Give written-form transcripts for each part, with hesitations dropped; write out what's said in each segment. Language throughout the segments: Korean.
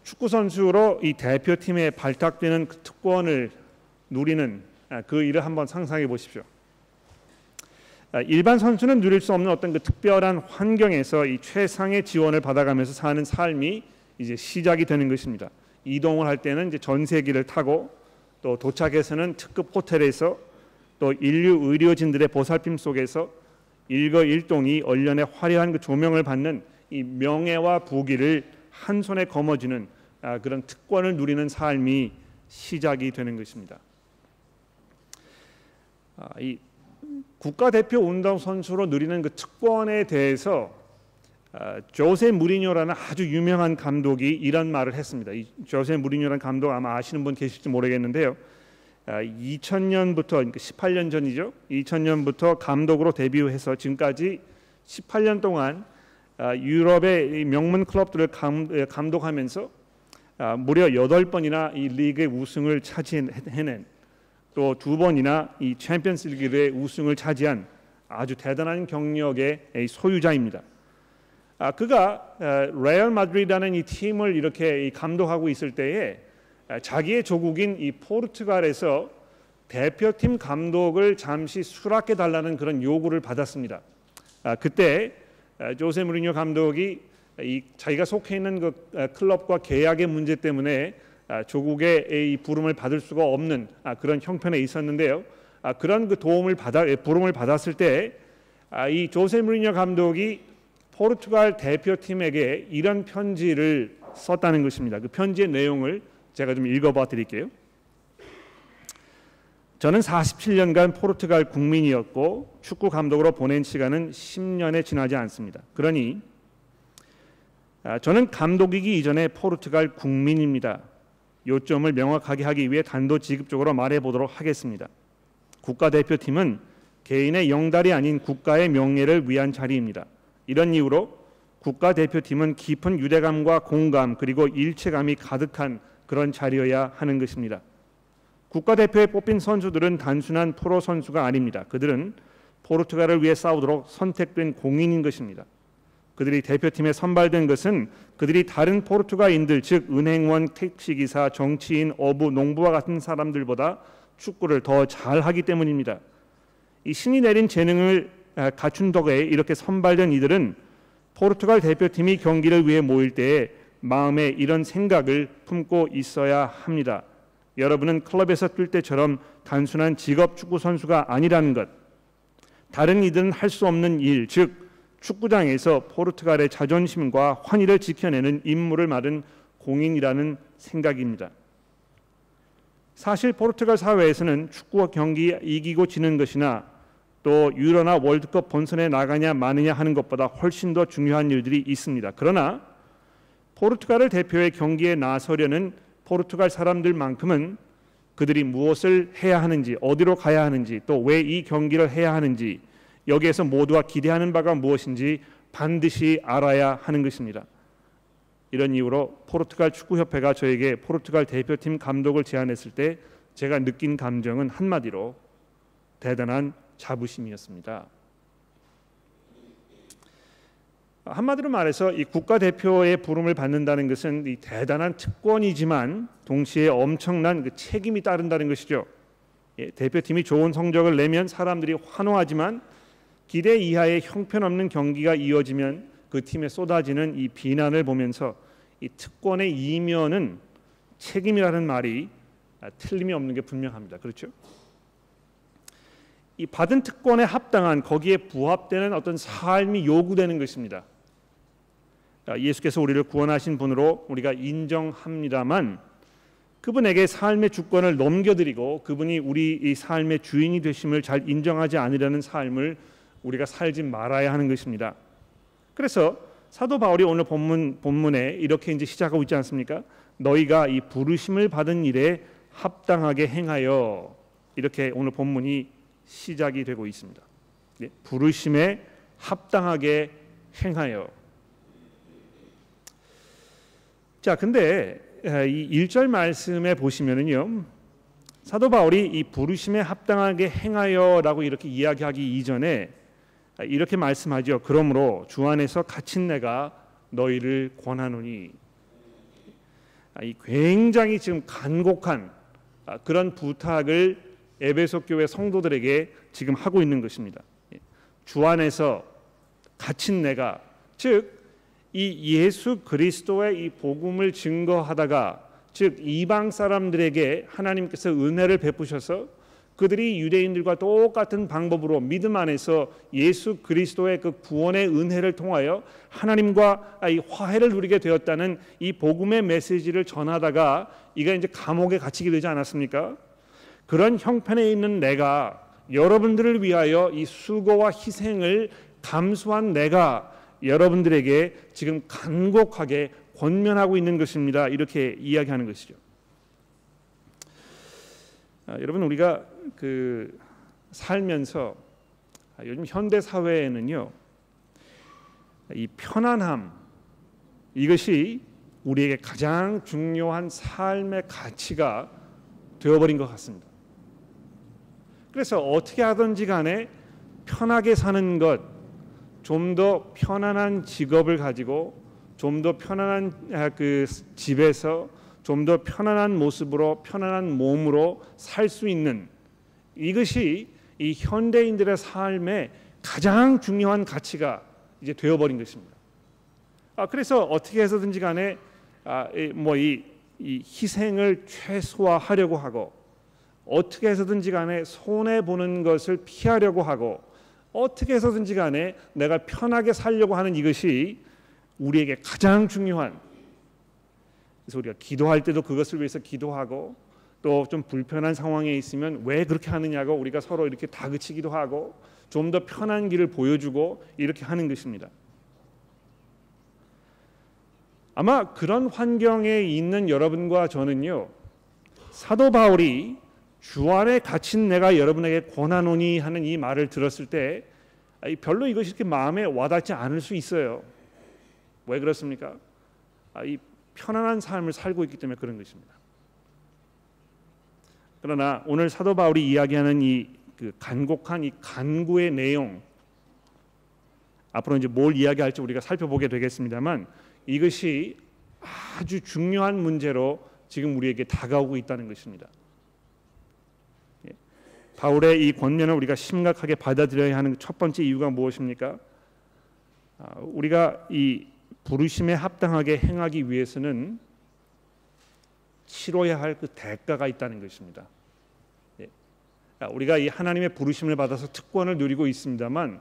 축구 선수로 이 대표팀에 발탁되는 그 특권을 누리는 그 일을 한번 상상해 보십시오. 일반 선수는 누릴 수 없는 어떤 그 특별한 환경에서 이 최상의 지원을 받아가면서 사는 삶이 이제 시작이 되는 것입니다. 이동을 할 때는 이제 전세기를 타고 또 도착해서는 특급 호텔에서 또 인류 의료진들의 보살핌 속에서 일거일동이 얼련의 화려한 그 조명을 받는 이 명예와 부귀를 한 손에 거머쥐는 그런 특권을 누리는 삶이 시작이 되는 것입니다. 이 국가대표 운동선수로 누리는 그 특권에 대해서 조세 무리뉴라는 아주 유명한 감독이 이런 말을 했습니다. 이 조세 무리뉴라는 감독 아마 아시는 분 계실지 모르겠는데요. 2000년부터 그러니까 18년 전이죠. 2000년부터 감독으로 데뷔해서 지금까지 18년 동안 유럽의 명문 클럽들을 감독하면서 무려 8번이나 이 리그의 우승을 차지해낸 또 2번이나 이 챔피언스 리그의 우승을 차지한 아주 대단한 경력의 소유자입니다. 그가 레알 마드리드라는 이 팀을 이렇게 감독하고 있을 때에 자기의 조국인 이 포르투갈에서 대표팀 감독을 잠시 수락해 달라는 그런 요구를 받았습니다. 그때 조세 무리뉴 감독이 자기가 속해 있는 그 클럽과 계약의 문제 때문에 조국의 이 부름을 받을 수가 없는 그런 형편에 있었는데요. 그런 그 부름을 받았을 때 이 조세 무리뉴 감독이 포르투갈 대표팀에게 이런 편지를 썼다는 것입니다. 그 편지의 내용을 제가 좀 읽어봐 드릴게요. 저는 47년간 포르투갈 국민이었고 축구 감독으로 보낸 시간은 10년에 지나지 않습니다. 그러니 저는 감독이기 이전에 포르투갈 국민입니다. 요점을 명확하게 하기 위해 단도직입적으로 말해보도록 하겠습니다. 국가대표팀은 개인의 영달이 아닌 국가의 명예를 위한 자리입니다. 이런 이유로 국가대표팀은 깊은 유대감과 공감 그리고 일체감이 가득한 그런 자리여야 하는 것입니다. 국가대표에 뽑힌 선수들은 단순한 프로 선수가 아닙니다. 그들은 포르투갈을 위해 싸우도록 선택된 공인인 것입니다. 그들이 대표팀에 선발된 것은 그들이 다른 포르투갈인들 즉 은행원, 택시기사, 정치인, 어부, 농부와 같은 사람들보다 축구를 더 잘하기 때문입니다. 이 신이 내린 재능을 갖춘 덕에 이렇게 선발된 이들은 포르투갈 대표팀이 경기를 위해 모일 때에 마음에 이런 생각을 품고 있어야 합니다. 여러분은 클럽에서 뛸 때처럼 단순한 직업 축구 선수가 아니라는 것, 다른 이들은 할 수 없는 일, 즉 축구장에서 포르투갈의 자존심과 환희를 지켜내는 임무를 맡은 공인이라는 생각입니다. 사실 포르투갈 사회에서는 축구 경기 이기고 지는 것이나 또 유로나 월드컵 본선에 나가냐 마느냐 하는 것보다 훨씬 더 중요한 일들이 있습니다. 그러나 포르투갈을 대표해 경기에 나서려는 포르투갈 사람들만큼은 그들이 무엇을 해야 하는지, 어디로 가야 하는지, 또 왜 이 경기를 해야 하는지, 여기에서 모두가 기대하는 바가 무엇인지 반드시 알아야 하는 것입니다. 이런 이유로 포르투갈 축구협회가 저에게 포르투갈 대표팀 감독을 제안했을 때 제가 느낀 감정은 한마디로 대단한 자부심이었습니다. 한마디로 말해서 이 국가대표의 부름을 받는다는 것은 이 대단한 특권이지만 동시에 엄청난 그 책임이 따른다는 것이죠. 대표팀이 좋은 성적을 내면 사람들이 환호하지만 기대 이하의 형편없는 경기가 이어지면 그 팀에 쏟아지는 이 비난을 보면서 이 특권의 이면은 책임이라는 말이 틀림이 없는 게 분명합니다. 그렇죠? 이 받은 특권에 합당한 거기에 부합되는 어떤 삶이 요구되는 것입니다. 예수께서 우리를 구원하신 분으로 우리가 인정합니다만 그분에게 삶의 주권을 넘겨드리고 그분이 우리 이 삶의 주인이 되심을 잘 인정하지 않으려는 삶을 우리가 살지 말아야 하는 것입니다. 그래서 사도 바울이 오늘 본문에 이렇게 이제 시작하고 있지 않습니까? 너희가 이 부르심을 받은 일에 합당하게 행하여, 이렇게 오늘 본문이 시작이 되고 있습니다. 부르심에 합당하게 행하여. 자, 근데 이 1절 말씀에 보시면은요, 사도 바울이 이 부르심에 합당하게 행하여라고 이렇게 이야기하기 이전에 이렇게 말씀하죠. 그러므로 주 안에서 갇힌 내가 너희를 권하노니. 이 굉장히 지금 간곡한 그런 부탁을 에베소 교회 성도들에게 지금 하고 있는 것입니다. 주 안에서 갇힌 내가, 즉 이 예수 그리스도의 이 복음을 증거하다가, 즉 이방 사람들에게 하나님께서 은혜를 베푸셔서 그들이 유대인들과 똑같은 방법으로 믿음 안에서 예수 그리스도의 그 구원의 은혜를 통하여 하나님과 이 화해를 누리게 되었다는 이 복음의 메시지를 전하다가 이가 이제 감옥에 갇히게 되지 않았습니까? 그런 형편에 있는 내가, 여러분들을 위하여 이 수고와 희생을 감수한 내가 여러분들에게 지금 간곡하게 권면하고 있는 것입니다. 이렇게 이야기하는 것이죠. 여러분, 우리가 살면서 요즘 현대 사회에는요, 이 편안함, 이것이 우리에게 가장 중요한 삶의 가치가 되어버린 것 같습니다. 그래서 어떻게 하든지 간에 편하게 사는 것, 좀 더 편안한 직업을 가지고 좀 더 편안한 그 집에서 좀 더 편안한 모습으로, 편안한 몸으로 살 수 있는, 이것이 이 현대인들의 삶의 가장 중요한 가치가 이제 되어버린 것입니다. 그래서 어떻게 해서든지 간에 이 희생을 최소화하려고 하고, 어떻게 해서든지 간에 손해 보는 것을 피하려고 하고, 어떻게 해서든지 간에 내가 편하게 살려고 하는 이것이 우리에게 가장 중요한, 그래서 우리가 기도할 때도 그것을 위해서 기도하고, 또 좀 불편한 상황에 있으면 왜 그렇게 하느냐고 우리가 서로 이렇게 다그치기도 하고, 좀 더 편한 길을 보여주고 이렇게 하는 것입니다. 아마 그런 환경에 있는 여러분과 저는요, 사도 바울이 주 안에 갇힌 내가 여러분에게 권하노니 하는 이 말을 들었을 때 별로 이것이 이렇게 마음에 와닿지 않을 수 있어요. 왜 그렇습니까? 이 편안한 삶을 살고 있기 때문에 그런 것입니다. 그러나 오늘 사도 바울이 이야기하는 이 간곡한 이 간구의 내용, 앞으로 이제 뭘 이야기할지 우리가 살펴보게 되겠습니다만, 이것이 아주 중요한 문제로 지금 우리에게 다가오고 있다는 것입니다. 바울의 이 권면을 우리가 심각하게 받아들여야 하는 첫 번째 이유가 무엇입니까? 우리가 이 부르심에 합당하게 행하기 위해서는 치러야 할 그 대가가 있다는 것입니다. 우리가 이 하나님의 부르심을 받아서 특권을 누리고 있습니다만,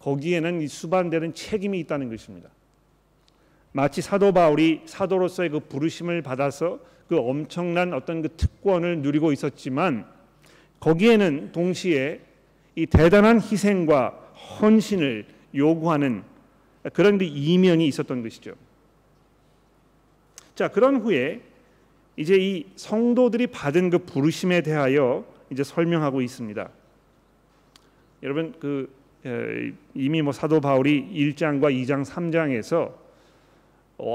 거기에는 이 수반되는 책임이 있다는 것입니다. 마치 사도 바울이 사도로서의 그 부르심을 받아서 그 엄청난 어떤 그 특권을 누리고 있었지만, 거기에는 동시에 이 대단한 희생과 헌신을 요구하는 그런 그 이면이 있었던 것이죠. 자, 그런 후에 이제 이 성도들이 받은 그 부르심에 대하여 이제 설명하고 있습니다. 여러분, 이미 사도 바울이 1장과 2장, 3장에서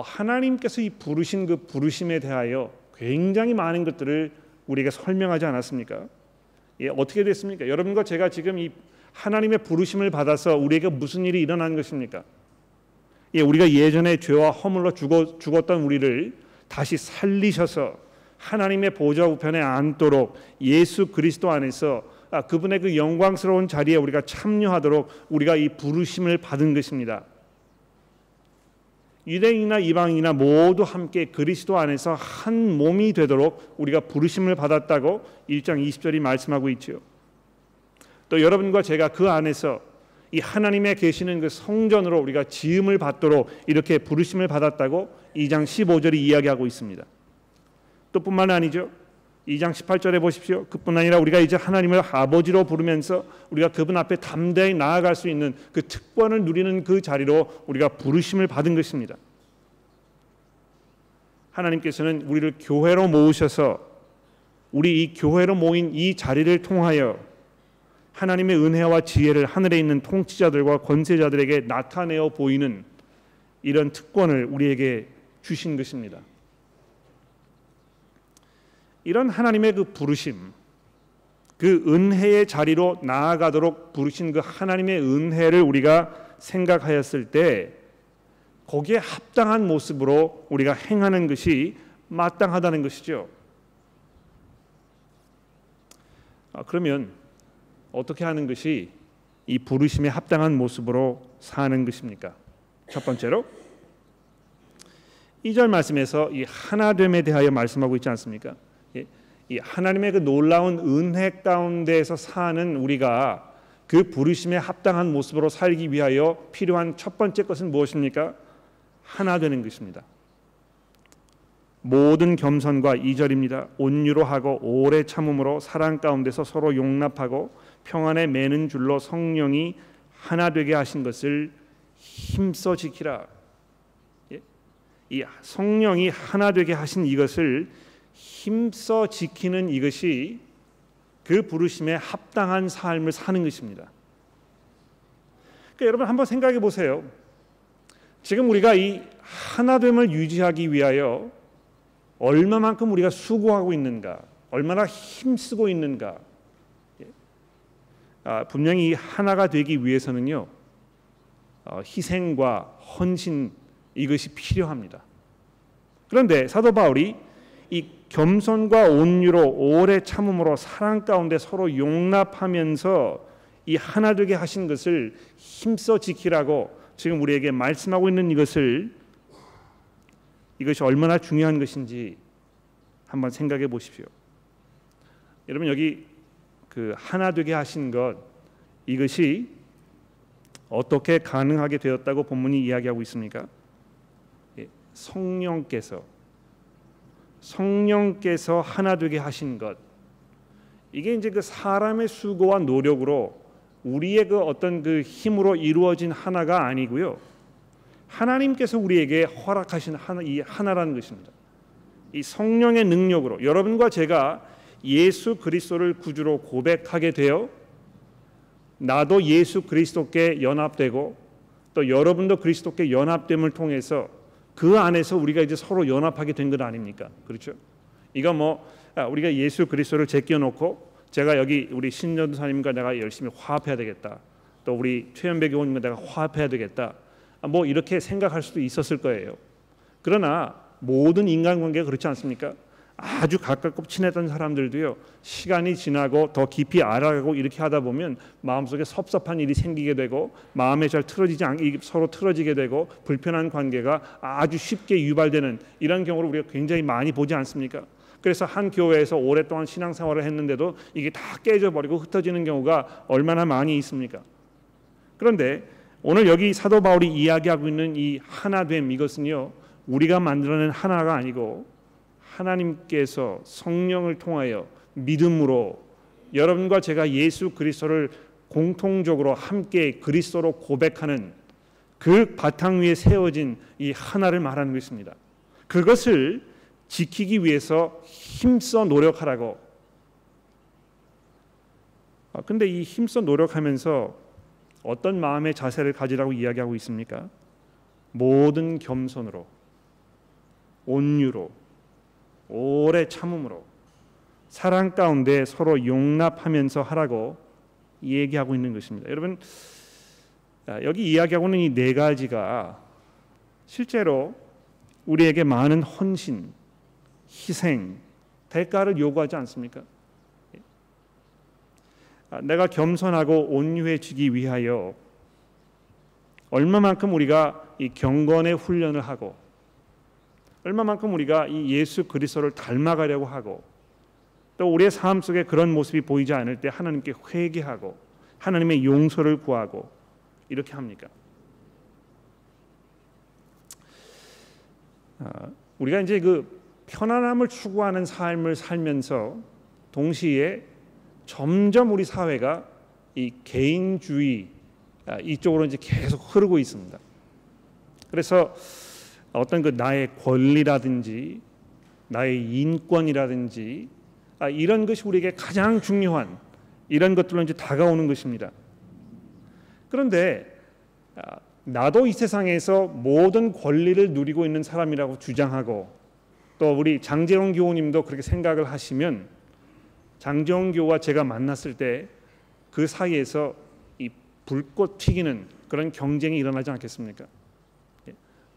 하나님께서 이 부르신 그 부르심에 대하여 굉장히 많은 것들을 우리에게 설명하지 않았습니까? 어떻게 됐습니까? 여러분과 제가 지금 이 하나님의 부르심을 받아서 우리에게 무슨 일이 일어난 것입니까? 우리가 예전에 죄와 허물로 죽었던 우리를 다시 살리셔서 하나님의 보좌 우편에 앉도록 예수 그리스도 안에서 그분의 그 영광스러운 자리에 우리가 참여하도록 우리가 이 부르심을 받은 것입니다. 유대인이나 이방인이나 모두 함께 그리스도 안에서 한 몸이 되도록 우리가 부르심을 받았다고 1장 20절이 말씀하고 있죠. 또 여러분과 제가 그 안에서 이 하나님의 계시는 그 성전으로 우리가 지음을 받도록 이렇게 부르심을 받았다고 2장 15절이 이야기하고 있습니다. 또 뿐만 아니죠. 2장 18절에 보십시오. 그뿐 아니라 우리가 이제 하나님을 아버지로 부르면서 우리가 그분 앞에 담대히 나아갈 수 있는 그 특권을 누리는 그 자리로 우리가 부르심을 받은 것입니다. 하나님께서는 우리를 교회로 모으셔서 우리 이 교회로 모인 이 자리를 통하여 하나님의 은혜와 지혜를 하늘에 있는 통치자들과 권세자들에게 나타내어 보이는 이런 특권을 우리에게 주신 것입니다. 이런 하나님의 그 부르심, 그 은혜의 자리로 나아가도록 부르신 그 하나님의 은혜를 우리가 생각하였을 때 거기에 합당한 모습으로 우리가 행하는 것이 마땅하다는 것이죠. 그러면 어떻게 하는 것이 이 부르심에 합당한 모습으로 사는 것입니까? 첫 번째로 2절 말씀에서 이 하나됨에 대하여 말씀하고 있지 않습니까? 이 하나님의 그 놀라운 은혜 가운데에서 사는 우리가 그 부르심에 합당한 모습으로 살기 위하여 필요한 첫 번째 것은 무엇입니까? 하나 되는 것입니다. 모든 겸손과 2절입니다. 온유로 하고 오래 참음으로 사랑 가운데서 서로 용납하고 평안에 매는 줄로 성령이 하나 되게 하신 것을 힘써 지키라. 이 성령이 하나 되게 하신 이것을 힘써 지키는 이것이 그 부르심에 합당한 삶을 사는 것입니다. 그러니까 여러분 한번 생각해 보세요. 지금 우리가 이 하나됨을 유지하기 위하여 얼마만큼 우리가 수고하고 있는가, 얼마나 힘쓰고 있는가. 분명히 이 하나가 되기 위해서는요, 희생과 헌신 이것이 필요합니다. 그런데 사도 바울이 이 겸손과 온유로 오래 참음으로 사랑 가운데 서로 용납하면서 이 하나 되게 하신 것을 힘써 지키라고 지금 우리에게 말씀하고 있는 이것이 얼마나 중요한 것인지 한번 생각해 보십시오. 여러분 여기 그 하나 되게 하신 것 이것이 어떻게 가능하게 되었다고 본문이 이야기하고 있습니까? 성령께서 하나 되게 하신 것, 이게 이제 그 사람의 수고와 노력으로 우리의 그 어떤 그 힘으로 이루어진 하나가 아니고요, 하나님께서 우리에게 허락하신 이 하나라는 것입니다. 이 성령의 능력으로 여러분과 제가 예수 그리스도를 구주로 고백하게 되어 나도 예수 그리스도께 연합되고 또 여러분도 그리스도께 연합됨을 통해서 그 안에서 우리가 이제 서로 연합하게 된 것 아닙니까? 그렇죠? 이거 우리가 예수 그리스도를 제껴놓고 제가 여기 우리 신전도사님과 내가 열심히 화합해야 되겠다. 또 우리 최현배 교우님과 내가 화합해야 되겠다. 이렇게 생각할 수도 있었을 거예요. 그러나 모든 인간관계가 그렇지 않습니까? 아주 가깝고 친했던 사람들도요, 시간이 지나고 더 깊이 알아가고 이렇게 하다 보면 마음속에 섭섭한 일이 생기게 되고 마음에 잘 서로 틀어지게 되고 불편한 관계가 아주 쉽게 유발되는 이런 경우를 우리가 굉장히 많이 보지 않습니까? 그래서 한 교회에서 오랫동안 신앙생활을 했는데도 이게 다 깨져버리고 흩어지는 경우가 얼마나 많이 있습니까? 그런데 오늘 여기 사도 바울이 이야기하고 있는 이 하나됨, 이것은요, 우리가 만들어낸 하나가 아니고 하나님께서 성령을 통하여 믿음으로 여러분과 제가 예수 그리스도를 공통적으로 함께 그리스도로 고백하는 그 바탕 위에 세워진 이 하나를 말하는 것입니다. 그것을 지키기 위해서 힘써 노력하라고. 근데 이 힘써 노력하면서 어떤 마음의 자세를 가지라고 이야기하고 있습니까? 모든 겸손으로, 온유로, 오래 참음으로, 사랑 가운데 서로 용납하면서 하라고 얘기하고 있는 것입니다. 여러분, 여기 이야기하고 있는 이 네 가지가 실제로 우리에게 많은 헌신, 희생, 대가를 요구하지 않습니까? 내가 겸손하고 온유해지기 위하여 얼마만큼 우리가 이 경건의 훈련을 하고 얼마만큼 우리가 이 예수 그리스도를 닮아가려고 하고 또 우리의 삶 속에 그런 모습이 보이지 않을 때 하나님께 회개하고 하나님의 용서를 구하고 이렇게 합니까? 우리가 이제 그 편안함을 추구하는 삶을 살면서 동시에 점점 우리 사회가 이 개인주의 이쪽으로 이제 계속 흐르고 있습니다. 그래서 어떤 그 나의 권리라든지 나의 인권이라든지 이런 것이 우리에게 가장 중요한 이런 것들로 이제 다가오는 것입니다. 그런데 나도 이 세상에서 모든 권리를 누리고 있는 사람이라고 주장하고 또 우리 장재홍 교우님도 그렇게 생각을 하시면 장재홍 교우와 제가 만났을 때 그 사이에서 이 불꽃 튀기는 그런 경쟁이 일어나지 않겠습니까?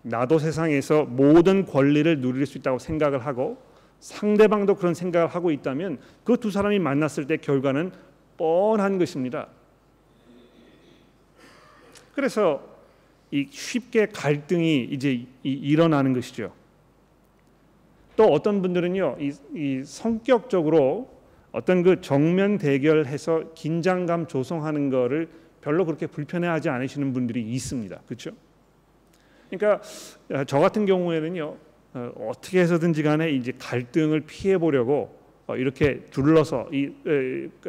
나도 세상에서 모든 권리를 누릴 수 있다고 생각을 하고 상대방도 그런 생각을 하고 있다면 그 두 사람이 만났을 때 결과는 뻔한 것입니다. 그래서 쉽게 갈등이 이제 일어나는 것이죠. 또 어떤 분들은요, 이 성격적으로 어떤 그 정면 대결해서 긴장감 조성하는 거를 별로 그렇게 불편해하지 않으시는 분들이 있습니다. 그렇죠? 그러니까 저 같은 경우에는요, 어떻게 해서든지 간에 이제 갈등을 피해 보려고 이렇게 둘러서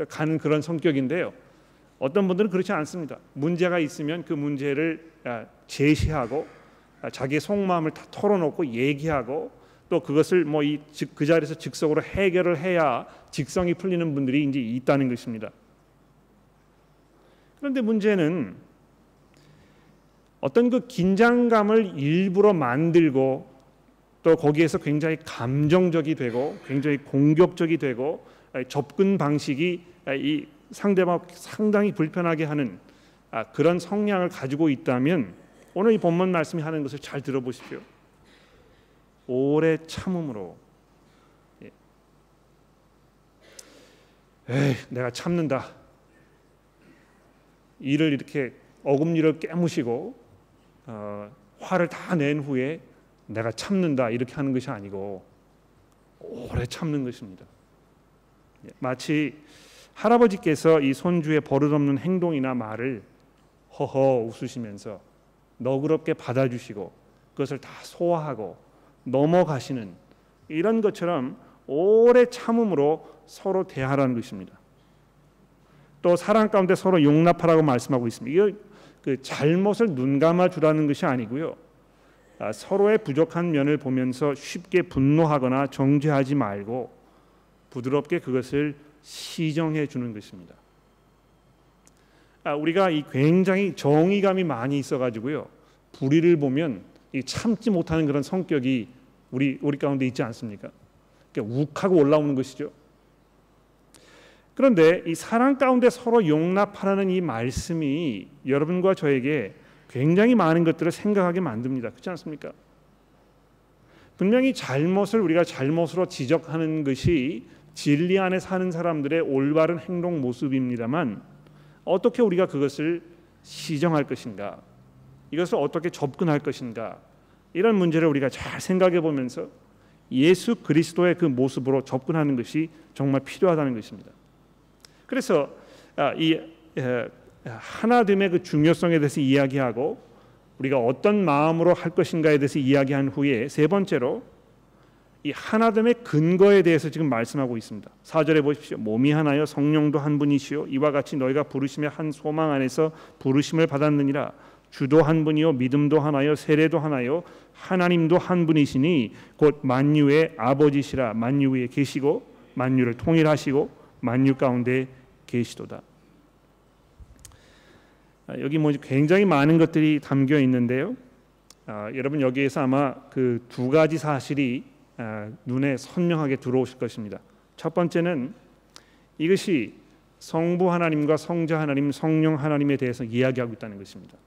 가는 그런 성격인데요. 어떤 분들은 그렇지 않습니다. 문제가 있으면 그 문제를 제시하고 자기의 속마음을 다 털어놓고 얘기하고 또 그것을 그 자리에서 즉석으로 해결을 해야 직성이 풀리는 분들이 이제 있다는 것입니다. 그런데 문제는 어떤 그 긴장감을 일부러 만들고 또 거기에서 굉장히 감정적이 되고 굉장히 공격적이 되고 접근 방식이 이 상대방 상당히 불편하게 하는 그런 성향을 가지고 있다면 오늘 이 본문 말씀이 하는 것을 잘 들어보십시오. 오래 참음으로 내가 참는다. 이를 이렇게 어금니를 깨무시고 화를 다 낸 후에 내가 참는다 이렇게 하는 것이 아니고 오래 참는 것입니다. 마치 할아버지께서 이 손주의 버릇없는 행동이나 말을 허허 웃으시면서 너그럽게 받아주시고 그것을 다 소화하고 넘어가시는 이런 것처럼 오래 참음으로 서로 대하라는 것입니다. 또 사랑 가운데 서로 용납하라고 말씀하고 있습니다. 이거 그 잘못을 눈감아 주라는 것이 아니고요. 서로의 부족한 면을 보면서 쉽게 분노하거나 정죄하지 말고 부드럽게 그것을 시정해 주는 것입니다. 우리가 굉장히 정의감이 많이 있어가지고요. 불의를 보면 참지 못하는 그런 성격이 우리 가운데 있지 않습니까? 그러니까 욱하고 올라오는 것이죠. 그런데 이 사랑 가운데 서로 용납하라는 이 말씀이 여러분과 저에게 굉장히 많은 것들을 생각하게 만듭니다. 그렇지 않습니까? 분명히 잘못을 우리가 잘못으로 지적하는 것이 진리 안에 사는 사람들의 올바른 행동 모습입니다만 어떻게 우리가 그것을 시정할 것인가? 이것을 어떻게 접근할 것인가? 이런 문제를 우리가 잘 생각해 보면서 예수 그리스도의 그 모습으로 접근하는 것이 정말 필요하다는 것입니다. 그래서 이 하나됨의 그 중요성에 대해서 이야기하고 우리가 어떤 마음으로 할 것인가에 대해서 이야기한 후에 세 번째로 이 하나됨의 근거에 대해서 지금 말씀하고 있습니다. 4절에 보십시오. 몸이 하나요 성령도 한 분이시요 이와 같이 너희가 부르심의 한 소망 안에서 부르심을 받았느니라. 주도 한 분이요 믿음도 하나요 세례도 하나요 하나님도 한 분이시니 곧 만유의 아버지시라. 만유 위에 계시고 만유를 통일하시고 만유 가운데 계시도다. 여기 굉장히 많은 것들이 담겨 있는데요. 여러분 여기에서 아마 그 두 가지 사실이 눈에 선명하게 들어오실 것입니다. 첫 번째는 이것이 성부 하나님과 성자 하나님, 성령 하나님에 대해서 이야기하고 있다는 것입니다.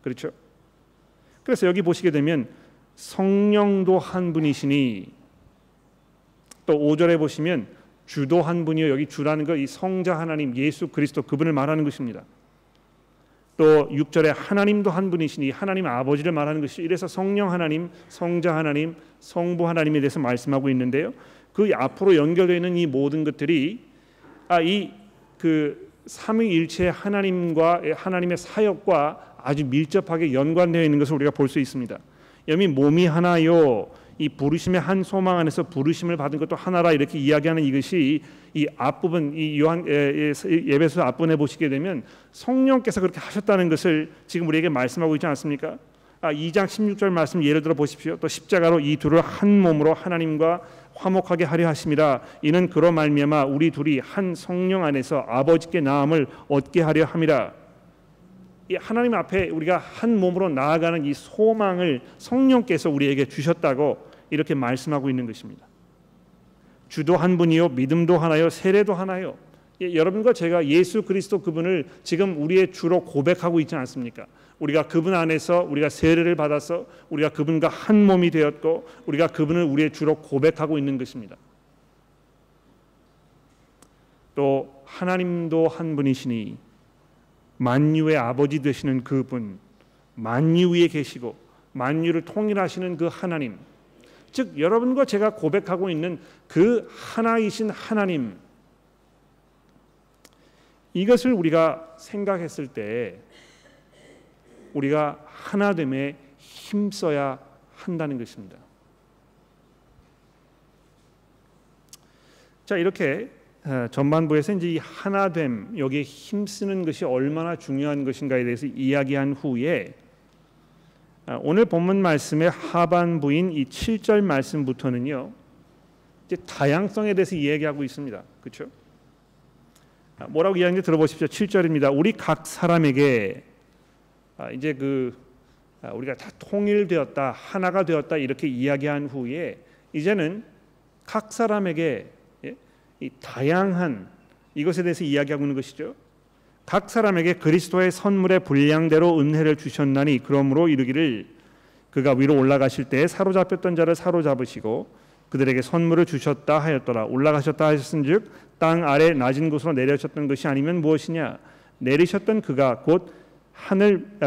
그렇죠? 그래서 여기 보시게 되면 성령도 한 분이시니 또 5절에 보시면 주도 한 분이요. 여기 주라는 거 이 성자 하나님 예수 그리스도 그분을 말하는 것입니다. 또 6절에 하나님도 한 분이시니 하나님 아버지를 말하는 것이 이래서 성령 하나님, 성자 하나님, 성부 하나님에 대해서 말씀하고 있는데요. 그 앞으로 연결되어 있는 이 모든 것들이 이 그 삼위일체 하나님과 하나님의 사역과 아주 밀접하게 연관되어 있는 것을 우리가 볼 수 있습니다. 여기 몸이 하나요. 이 부르심의 한 소망 안에서 부르심을 받은 것도 하나라 이렇게 이야기하는 이것이 이 앞부분 이 요한 예배서 앞부분에 보시게 되면 성령께서 그렇게 하셨다는 것을 지금 우리에게 말씀하고 있지 않습니까? 2장 16절 말씀 예를 들어 보십시오. 또 십자가로 이 둘을 한 몸으로 하나님과 화목하게 하려 하심이라. 이는 그로 말미암아 우리 둘이 한 성령 안에서 아버지께 나음을 얻게 하려 함이라. 이 하나님 앞에 우리가 한 몸으로 나아가는 이 소망을 성령께서 우리에게 주셨다고 이렇게 말씀하고 있는 것입니다. 주도 한 분이요 믿음도 하나요 세례도 하나요. 여러분과 제가 예수 그리스도 그분을 지금 우리의 주로 고백하고 있지 않습니까? 우리가 그분 안에서 우리가 세례를 받아서 우리가 그분과 한 몸이 되었고 우리가 그분을 우리의 주로 고백하고 있는 것입니다. 또 하나님도 한 분이시니 만유의 아버지 되시는 그분, 만유 위에 계시고 만유를 통일하시는 그 하나님, 즉 여러분과 제가 고백하고 있는 그 하나이신 하나님, 이것을 우리가 생각했을 때 우리가 하나됨에 힘써야 한다는 것입니다. 자, 이렇게 전반부에서 이제 이 하나됨, 여기에 힘쓰는 것이 얼마나 중요한 것인가에 대해서 이야기한 후에 오늘 본문 말씀의 하반부인 이 7절 말씀부터는요, 이제 다양성에 대해서 이야기하고 있습니다. 그렇죠? 뭐라고 이야기하는지 들어보십시오. 7절입니다. 우리 각 사람에게 이제 우리가 다 통일되었다, 하나가 되었다 이렇게 이야기한 후에 이제는 각 사람에게 이 다양한 이것에 대해서 이야기하고 있는 것이죠. 각 사람에게 그리스도의 선물의 분량대로 은혜를 주셨나니 그러므로 이르기를 그가 위로 올라가실 때 사로잡혔던 자를 사로잡으시고 그들에게 선물을 주셨다 하였더라. 올라가셨다 하셨은즉 땅 아래 낮은 곳으로 내려셨던 것이 아니면 무엇이냐? 내리셨던 그가 곧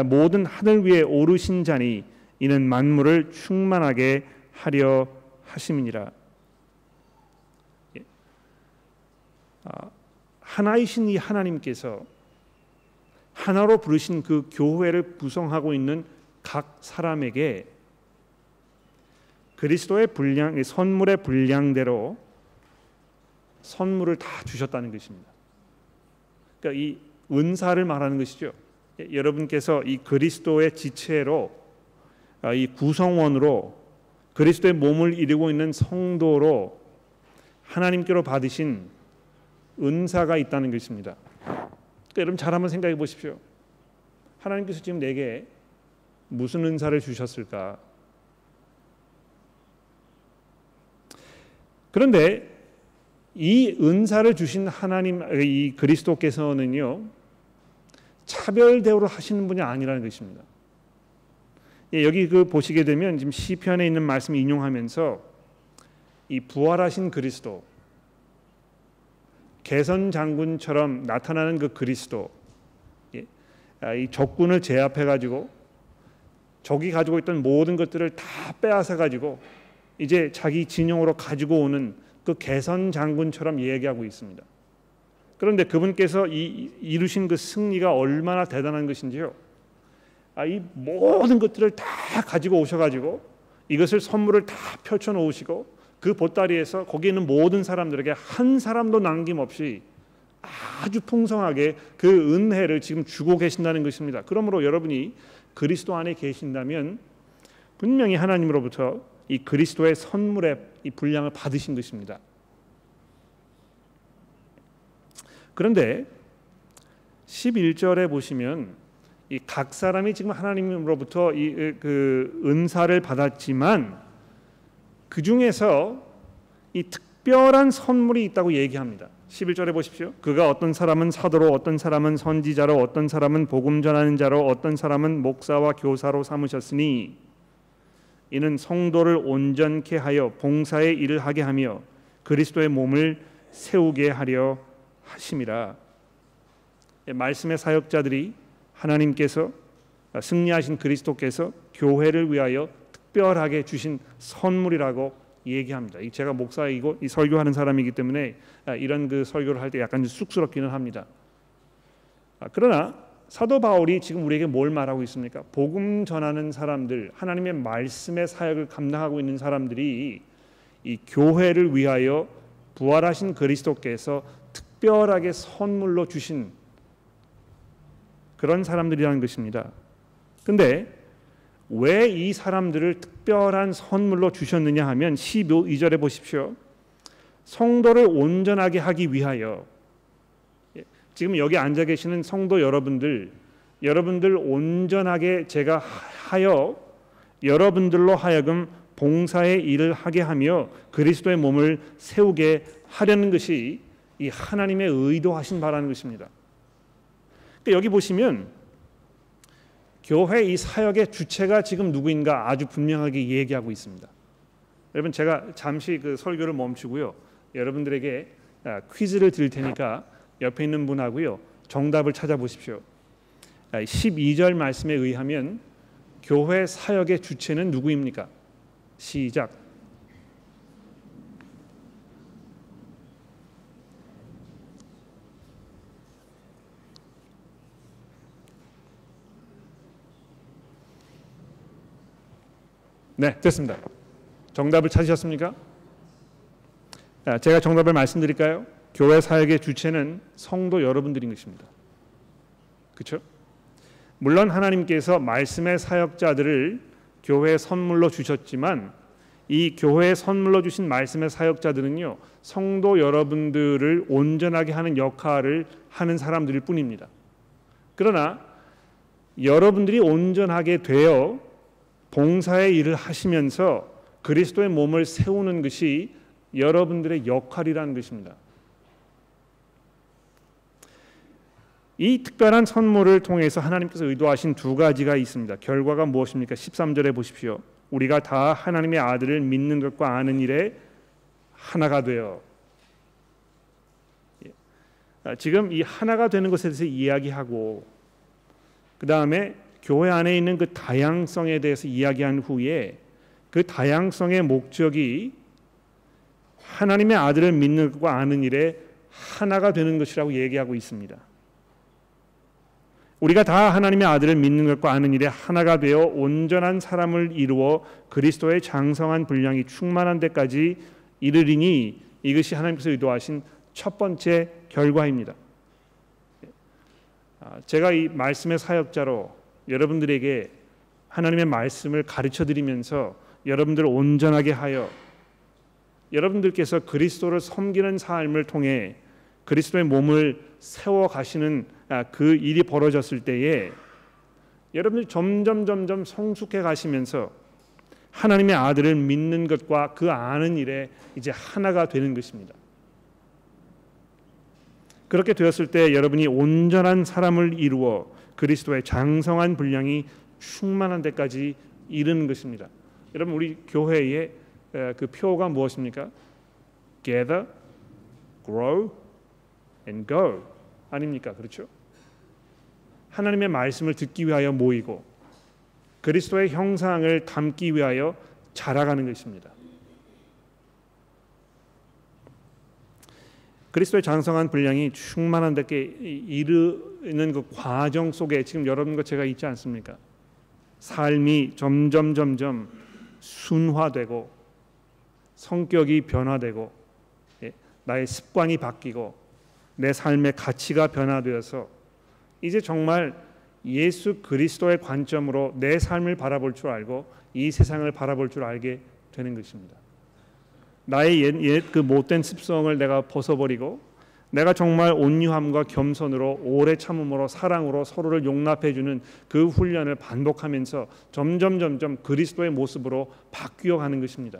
모든 하늘 위에 오르신 자니 이는 만물을 충만하게 하려 하심이니라. 하나이신 이 하나님께서 하나로 부르신 그 교회를 구성하고 있는 각 사람에게 그리스도의 분량, 선물의 분량대로 선물을 다 주셨다는 것입니다. 그러니까 이 은사를 말하는 것이죠. 여러분께서 이 그리스도의 지체로, 이 구성원으로 그리스도의 몸을 이루고 있는 성도로 하나님께로 받으신 은사가 있다는 것입니다. 그러니까 여러분 잘 한번 생각해 보십시오. 하나님께서 지금 내게 무슨 은사를 주셨을까? 그런데 이 은사를 주신 하나님, 이 그리스도께서는요, 차별 대우를 하시는 분이 아니라는 것입니다. 여기 보시게 되면 지금 시편에 있는 말씀 인용하면서 이 부활하신 그리스도, 개선 장군처럼 나타나는 그 그리스도, 이 적군을 제압해 가지고 적이 가지고 있던 모든 것들을 다 빼앗아 가지고 이제 자기 진영으로 가지고 오는 그 개선 장군처럼 얘기하고 있습니다. 그런데 그분께서 이루신 그 승리가 얼마나 대단한 것인지요. 이 모든 것들을 다 가지고 오셔가지고 이것을 선물을 다 펼쳐 놓으시고 그 보따리에서 거기 있는 모든 사람들에게 한 사람도 남김없이 아주 풍성하게 그 은혜를 지금 주고 계신다는 것입니다. 그러므로 여러분이 그리스도 안에 계신다면 분명히 하나님으로부터 이 그리스도의 선물의 이 분량을 받으신 것입니다. 그런데 11절에 보시면 이 각 사람이 지금 하나님으로부터 그 은사를 받았지만 그 중에서 이 특별한 선물이 있다고 얘기합니다. 11절에 보십시오. 그가 어떤 사람은 사도로, 어떤 사람은 선지자로, 어떤 사람은 복음 전하는 자로, 어떤 사람은 목사와 교사로 삼으셨으니 이는 성도를 온전케 하여 봉사의 일을 하게 하며 그리스도의 몸을 세우게 하려 하심이라. 말씀의 사역자들이 하나님께서 승리하신 그리스도께서 교회를 위하여 특별하게 주신 선물이라고 얘기합니다. 제가 목사이고 이 설교하는 사람이기 때문에 이런 그 설교를 할 때 약간 쑥스럽기는 합니다. 그러나 사도 바울이 지금 우리에게 뭘 말하고 있습니까? 복음 전하는 사람들, 하나님의 말씀의 사역을 감당하고 있는 사람들이 이 교회를 위하여 부활하신 그리스도께서 특별하게 선물로 주신 그런 사람들이라는 것입니다. 근데 왜 이 사람들을 특별한 선물로 주셨느냐 하면 12절에 보십시오. 성도를 온전하게 하기 위하여. 지금 여기 앉아 계시는 성도 여러분들 온전하게 제가 하여 여러분들로 하여금 봉사의 일을 하게 하며 그리스도의 몸을 세우게 하려는 것이 이 하나님의 의도하신 바라는 것입니다. 그러니까 여기 보시면 교회 이 사역의 주체가 지금 누구인가 아주 분명하게 얘기하고 있습니다. 여러분, 제가 잠시 그 설교를 멈추고요, 여러분들에게 퀴즈를 드릴 테니까 옆에 있는 분하고요 정답을 찾아보십시오. 12절 말씀에 의하면 교회 사역의 주체는 누구입니까? 시작. 네, 됐습니다. 정답을 찾으셨습니까? 제가 정답을 말씀드릴까요? 교회 사역의 주체는 성도 여러분들인 것입니다. 그렇죠? 물론 하나님께서 말씀의 사역자들을 교회에 선물로 주셨지만 이 교회에 선물로 주신 말씀의 사역자들은요, 성도 여러분들을 온전하게 하는 역할을 하는 사람들일 뿐입니다. 그러나 여러분들이 온전하게 되어 봉사의 일을 하시면서 그리스도의 몸을 세우는 것이 여러분들의 역할이라는 것입니다. 이 특별한 선물을 통해서 하나님께서 의도하신 두 가지가 있습니다. 결과가 무엇입니까? 13절에 보십시오. 우리가 다 하나님의 아들을 믿는 것과 아는 일에 하나가 되어. 지금 이 하나가 되는 것에 대해서 이야기하고, 그 다음에 교회 안에 있는 그 다양성에 대해서 이야기한 후에 그 다양성의 목적이 하나님의 아들을 믿는 것과 아는 일에 하나가 되는 것이라고 얘기하고 있습니다. 우리가 다 하나님의 아들을 믿는 것과 아는 일에 하나가 되어 온전한 사람을 이루어 그리스도의 장성한 분량이 충만한 데까지 이르리니, 이것이 하나님께서 의도하신 첫 번째 결과입니다. 제가 이 말씀의 사역자로 여러분들에게 하나님의 말씀을 가르쳐 드리면서 여러분들을 온전하게 하여 여러분들께서 그리스도를 섬기는 삶을 통해 그리스도의 몸을 세워 가시는 그 일이 벌어졌을 때에 여러분들이 점점 성숙해 가시면서 하나님의 아들을 믿는 것과 그 아는 일에 이제 하나가 되는 것입니다. 그렇게 되었을 때 여러분이 온전한 사람을 이루어 그리스도의 장성한 분량이 충만한 데까지 이르는 것입니다. 여러분, 우리 교회의 그 표가 무엇입니까? Gather, grow, and go 아닙니까? 그렇죠? 하나님의 말씀을 듣기 위하여 모이고 그리스도의 형상을 담기 위하여 자라가는 것입니다. 그리스도의 장성한 분량이 충만한 데께 이르는 그 과정 속에 지금 여러분과 제가 있지 않습니까? 삶이 점점 순화되고 성격이 변화되고 나의 습관이 바뀌고 내 삶의 가치가 변화되어서 이제 정말 예수 그리스도의 관점으로 내 삶을 바라볼 줄 알고 이 세상을 바라볼 줄 알게 되는 것입니다. 나의 옛 그 못된 습성을 내가 벗어버리고 내가 정말 온유함과 겸손으로 오래 참음으로 사랑으로 서로를 용납해주는 그 훈련을 반복하면서 점점 그리스도의 모습으로 바뀌어가는 것입니다.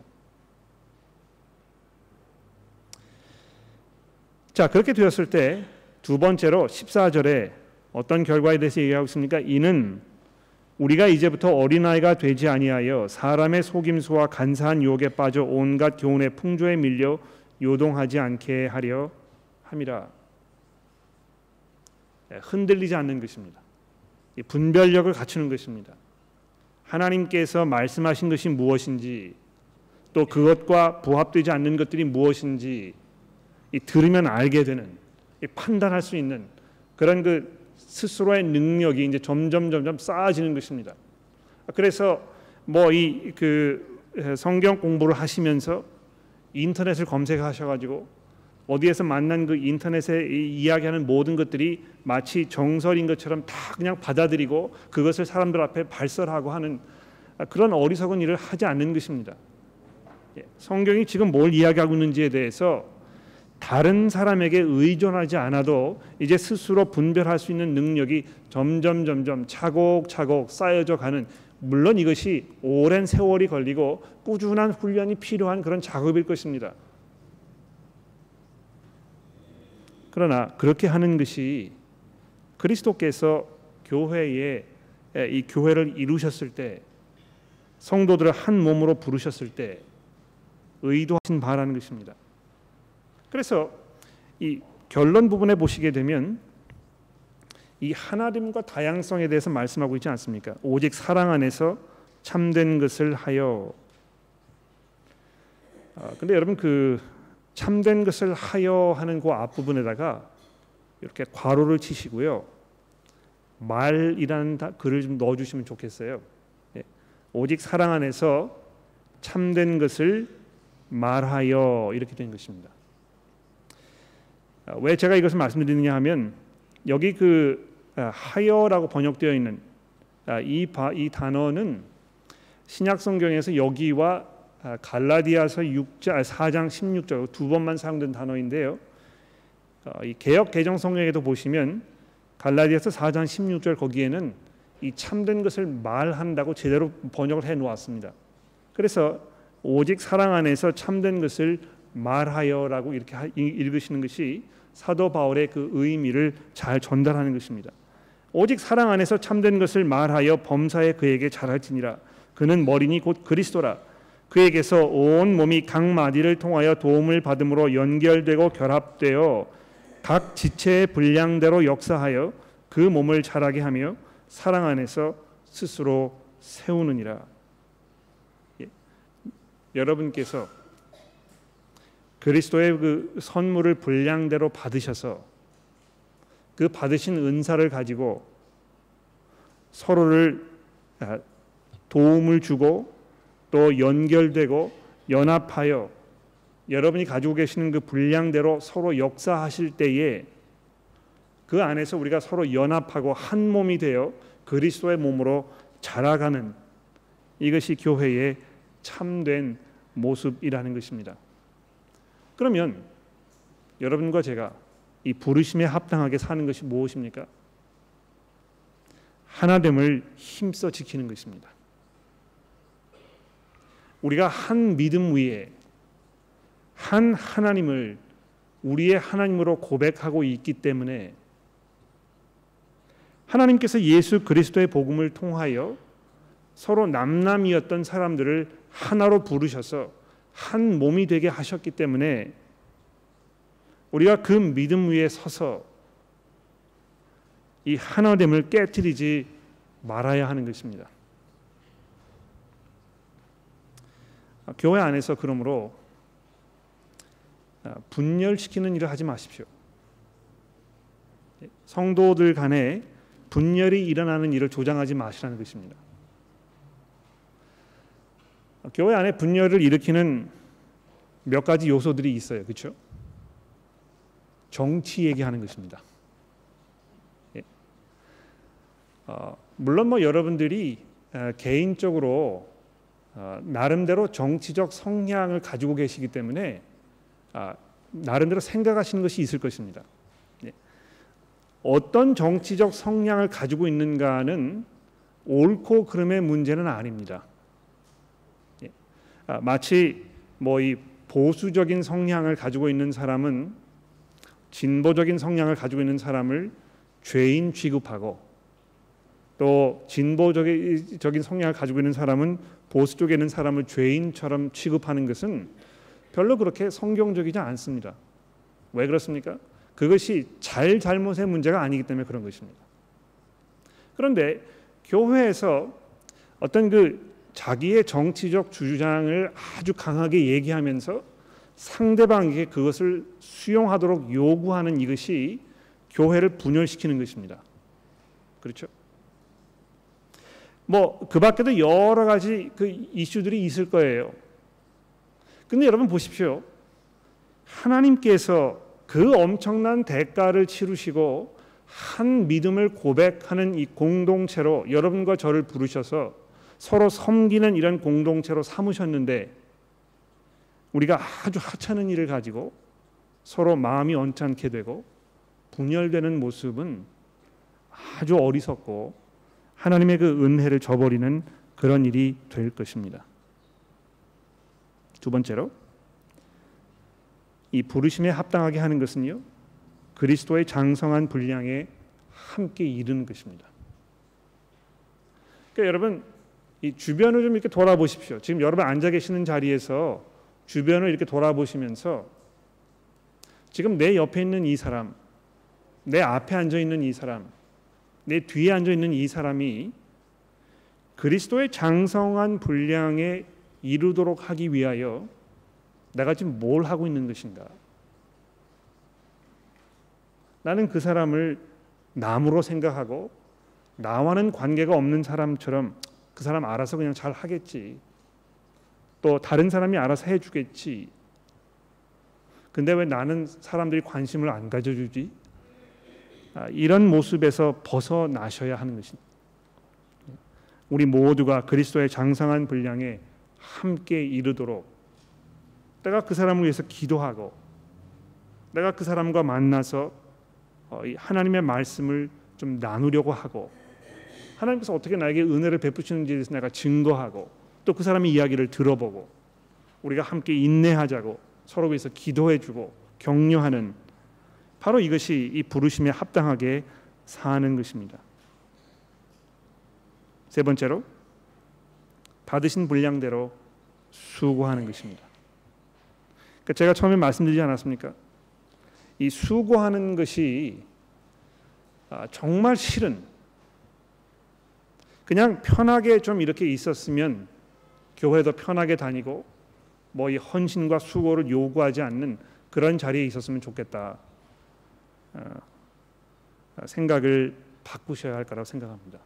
자, 그렇게 되었을 때 두 번째로 14절에 어떤 결과에 대해서 얘기하고 있습니까? 이는 우리가 이제부터 어린아이가 되지 아니하여 사람의 속임수와 간사한 유혹에 빠져 온갖 교훈의 풍조에 밀려 요동하지 않게 하려 함이라. 흔들리지 않는 것입니다. 분별력을 갖추는 것입니다. 하나님께서 말씀하신 것이 무엇인지 또 그것과 부합되지 않는 것들이 무엇인지 들으면 알게 되는, 판단할 수 있는 그런 그 스스로의 능력이 이제 점점 쌓아지는 것입니다. 그래서 뭐 이 그 성경 공부를 하시면서 인터넷을 검색하셔가지고 어디에서 만난 그 인터넷에 이야기하는 모든 것들이 마치 정설인 것처럼 다 그냥 받아들이고 그것을 사람들 앞에 발설하고 하는 그런 어리석은 일을 하지 않는 것입니다. 성경이 지금 뭘 이야기하고 있는지에 대해서 다른 사람에게 의존하지 않아도 이제 스스로 분별할 수 있는 능력이 점점 차곡차곡 쌓여져 가는, 물론 이것이 오랜 세월이 걸리고 꾸준한 훈련이 필요한 그런 작업일 것입니다. 그러나 그렇게 하는 것이 그리스도께서 교회에 이 교회를 이루셨을 때, 성도들을 한 몸으로 부르셨을 때 의도하신 바라는 것입니다. 그래서 이 결론 부분에 보시게 되면 이 하나됨과 다양성에 대해서 말씀하고 있지 않습니까? 오직 사랑 안에서 참된 것을 하여. 근데 여러분, 그 참된 것을 하여 하는 그 앞부분에다가 이렇게 괄호를 치시고요, 말이라는 글을 좀 넣어주시면 좋겠어요. 오직 사랑 안에서 참된 것을 말하여, 이렇게 된 것입니다. 왜 제가 이것을 말씀드리느냐 하면, 여기 그 하여라고 번역되어 있는 이 단어는 신약 성경에서 여기와 갈라디아서 4장 16절 두 번만 사용된 단어인데요. 이 개역 개정 성경에도 보시면 갈라디아서 4장 16절 거기에는 이 참된 것을 말한다고 제대로 번역을 해 놓았습니다. 그래서 오직 사랑 안에서 참된 것을 말하여라고 이렇게 읽으시는 것이 사도 바울의 그 의미를 잘 전달하는 것입니다. 오직 사랑 안에서 참된 것을 말하여 범사에 그에게 잘할지니라. 그는 머리니 곧 그리스도라. 그에게서 온 몸이 각 마디를 통하여 도움을 받음으로 연결되고 결합되어 각 지체의 분량대로 역사하여 그 몸을 자라게 하며 사랑 안에서 스스로 세우느니라. 여러분께서 그리스도의 그 선물을 분량대로 받으셔서 그 받으신 은사를 가지고 서로를 도움을 주고 또 연결되고 연합하여 여러분이 가지고 계시는 그 분량대로 서로 역사하실 때에 그 안에서 우리가 서로 연합하고 한 몸이 되어 그리스도의 몸으로 자라가는, 이것이 교회의 참된 모습이라는 것입니다. 그러면 여러분과 제가 이 부르심에 합당하게 사는 것이 무엇입니까? 하나됨을 힘써 지키는 것입니다. 우리가 한 믿음 위에 한 하나님을 우리의 하나님으로 고백하고 있기 때문에 하나님께서 예수 그리스도의 복음을 통하여 서로 남남이었던 사람들을 하나로 부르셔서 한 몸이 되게 하셨기 때문에 우리가 그 믿음 위에 서서 이 하나됨을 깨트리지 말아야 하는 것입니다. 교회 안에서 그러므로 분열시키는 일을 하지 마십시오. 성도들 간에 분열이 일어나는 일을 조장하지 마시라는 것입니다. 교회 안에 분열을 일으키는 몇 가지 요소들이 있어요. 그렇죠? 정치 얘기하는 것입니다. 물론 뭐 여러분들이 개인적으로 나름대로 정치적 성향을 가지고 계시기 때문에 나름대로 생각하시는 것이 있을 것입니다. 어떤 정치적 성향을 가지고 있는가는 옳고 그름의 문제는 아닙니다. 마치 뭐 이 보수적인 성향을 가지고 있는 사람은 진보적인 성향을 가지고 있는 사람을 죄인 취급하고, 또 진보적인 성향을 가지고 있는 사람은 보수 쪽에 있는 사람을 죄인처럼 취급하는 것은 별로 그렇게 성경적이지 않습니다. 왜 그렇습니까? 그것이 잘못의 문제가 아니기 때문에 그런 것입니다. 그런데 교회에서 어떤 그 자기의 정치적 주장을 아주 강하게 얘기하면서 상대방에게 그것을 수용하도록 요구하는 이것이 교회를 분열시키는 것입니다. 그렇죠? 뭐 그 밖에도 여러 가지 그 이슈들이 있을 거예요. 근데 여러분 보십시오. 하나님께서 그 엄청난 대가를 치르시고 한 믿음을 고백하는 이 공동체로 여러분과 저를 부르셔서 서로 섬기는 이런 공동체로 삼으셨는데, 우리가 아주 하찮은 일을 가지고 서로 마음이 언짢게 되고 분열되는 모습은 아주 어리석고 하나님의 그 은혜를 저버리는 그런 일이 될 것입니다. 두 번째로, 이 부르심에 합당하게 하는 것은요, 그리스도의 장성한 분량에 함께 이르는 것입니다. 그러니까 여러분 이 주변을 좀 이렇게 돌아보십시오. 지금 여러분 앉아 계시는 자리에서 주변을 이렇게 돌아보시면서 지금 내 옆에 있는 이 사람, 내 앞에 앉아 있는 이 사람, 내 뒤에 앉아 있는 이 사람이 그리스도의 장성한 분량에 이르도록 하기 위하여 내가 지금 뭘 하고 있는 것인가? 나는 그 사람을 남으로 생각하고 나와는 관계가 없는 사람처럼 그 사람 알아서 그냥 잘 하겠지. 또 다른 사람이 알아서 해주겠지. 근데 왜 나는 사람들이 관심을 안 가져주지? 이런 모습에서 벗어나셔야 하는 것입니다. 우리 모두가 그리스도의 장성한 분량에 함께 이르도록 내가 그 사람을 위해서 기도하고 내가 그 사람과 만나서 하나님의 말씀을 좀 나누려고 하고 하나님께서 어떻게 나에게 은혜를 베푸시는지에 대해서 내가 증거하고 또 그 사람의 이야기를 들어보고 우리가 함께 인내하자고 서로 위해서 기도해주고 격려하는 바로 이것이 이 부르심에 합당하게 사는 것입니다. 세 번째로 받으신 분량대로 수고하는 것입니다. 그러니까 제가 처음에 말씀드리지 않았습니까? 이 수고하는 것이 정말 실은 그냥 편하게 좀 이렇게 있었으면 교회도 편하게 다니고 뭐 이 헌신과 수고를 요구하지 않는 그런 자리에 있었으면 좋겠다 생각을 바꾸셔야 할 거라고 생각합니다.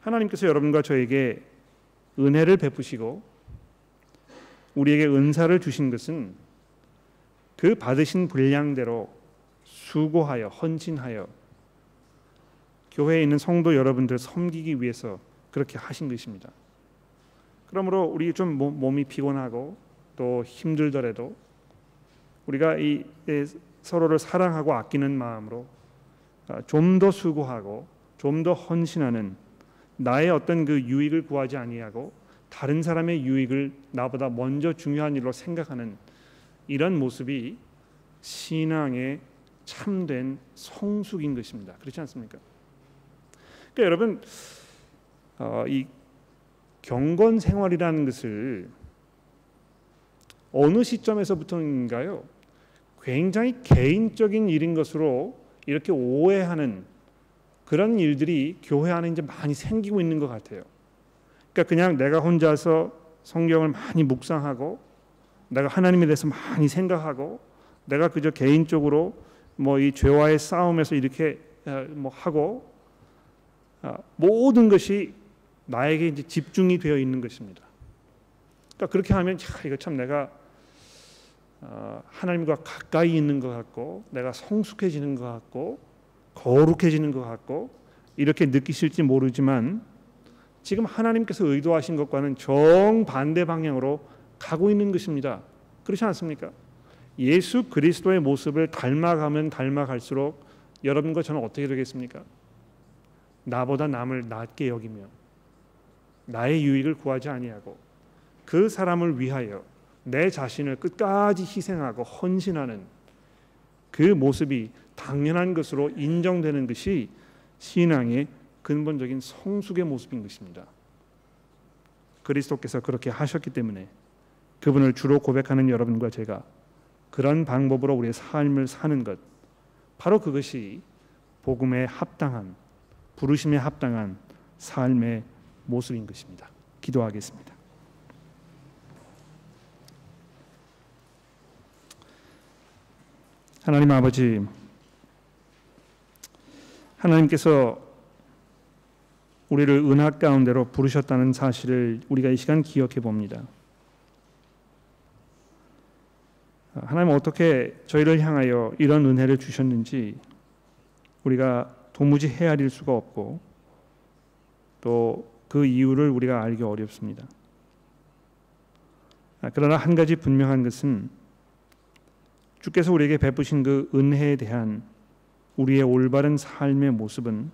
하나님께서 여러분과 저에게 은혜를 베푸시고 우리에게 은사를 주신 것은 그 받으신 분량대로 수고하여 헌신하여 교회에 있는 성도 여러분들 섬기기 위해서 그렇게 하신 것입니다. 그러므로 우리 좀 몸이 피곤하고 또 힘들더라도 우리가 이 서로를 사랑하고 아끼는 마음으로 좀 더 수고하고 좀 더 헌신하는 나의 어떤 그 유익을 구하지 아니하고 다른 사람의 유익을 나보다 먼저 중요한 일로 생각하는 이런 모습이 신앙의 참된 성숙인 것입니다. 그렇지 않습니까? 그러니까 여러분 이 경건 생활이라는 것을 어느 시점에서부터인가요? 굉장히 개인적인 일인 것으로 이렇게 오해하는 그런 일들이 교회 안에 이제 많이 생기고 있는 것 같아요. 그러니까 그냥 내가 혼자서 성경을 많이 묵상하고 내가 하나님에 대해서 많이 생각하고 내가 그저 개인적으로 뭐 이 죄와의 싸움에서 이렇게 뭐 하고 모든 것이 나에게 이제 집중이 되어 있는 것입니다. 그러니까 그렇게 하면 이거 참 내가 하나님과 가까이 있는 것 같고 내가 성숙해지는 것 같고 거룩해지는 것 같고 이렇게 느끼실지 모르지만 지금 하나님께서 의도하신 것과는 정반대 방향으로 가고 있는 것입니다. 그렇지 않습니까? 예수 그리스도의 모습을 닮아가면 닮아갈수록 여러분과 저는 어떻게 되겠습니까? 나보다 남을 낮게 여기며 나의 유익을 구하지 아니하고 그 사람을 위하여 내 자신을 끝까지 희생하고 헌신하는 그 모습이 당연한 것으로 인정되는 것이 신앙의 근본적인 성숙의 모습인 것입니다. 그리스도께서 그렇게 하셨기 때문에 그분을 주로 고백하는 여러분과 제가 그런 방법으로 우리의 삶을 사는 것 바로 그것이 복음에 합당한 부르심에 합당한 삶의 모습인 것입니다. 기도하겠습니다. 하나님 아버지, 하나님께서 우리를 은하 가운데로 부르셨다는 사실을 우리가 이 시간 기억해 봅니다. 하나님 어떻게 저희를 향하여 이런 은혜를 주셨는지 우리가 도무지 헤아릴 수가 없고 또 그 이유를 우리가 알기 어렵습니다. 그러나 한 가지 분명한 것은 주께서 우리에게 베푸신 그 은혜에 대한 우리의 올바른 삶의 모습은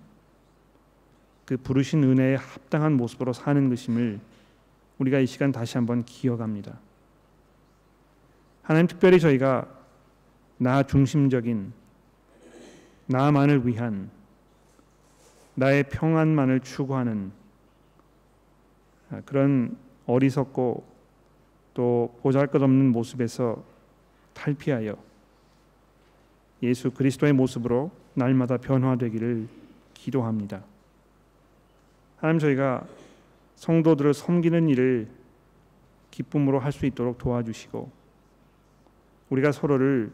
그 부르신 은혜에 합당한 모습으로 사는 것임을 우리가 이 시간 다시 한번 기억합니다. 하나님 특별히 저희가 나 중심적인, 나만을 위한, 나의 평안만을 추구하는 그런 어리석고 또 보잘것없는 모습에서 탈피하여 예수 그리스도의 모습으로 날마다 변화되기를 기도합니다. 하나님, 저희가 성도들을 섬기는 일을 기쁨으로 할 수 있도록 도와주시고, 우리가 서로를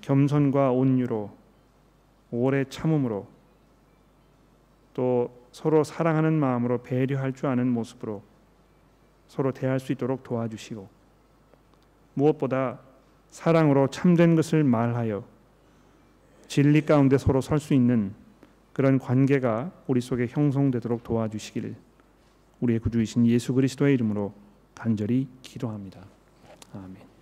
겸손과 온유로, 오래 참음으로, 또 서로 사랑하는 마음으로 배려할 줄 아는 모습으로 서로 대할 수 있도록 도와주시고, 무엇보다 사랑으로 참된 것을 말하여 진리 가운데 서로 설 수 있는 그런 관계가 우리 속에 형성되도록 도와주시기를 우리의 구주이신 예수 그리스도의 이름으로 간절히 기도합니다. 아멘.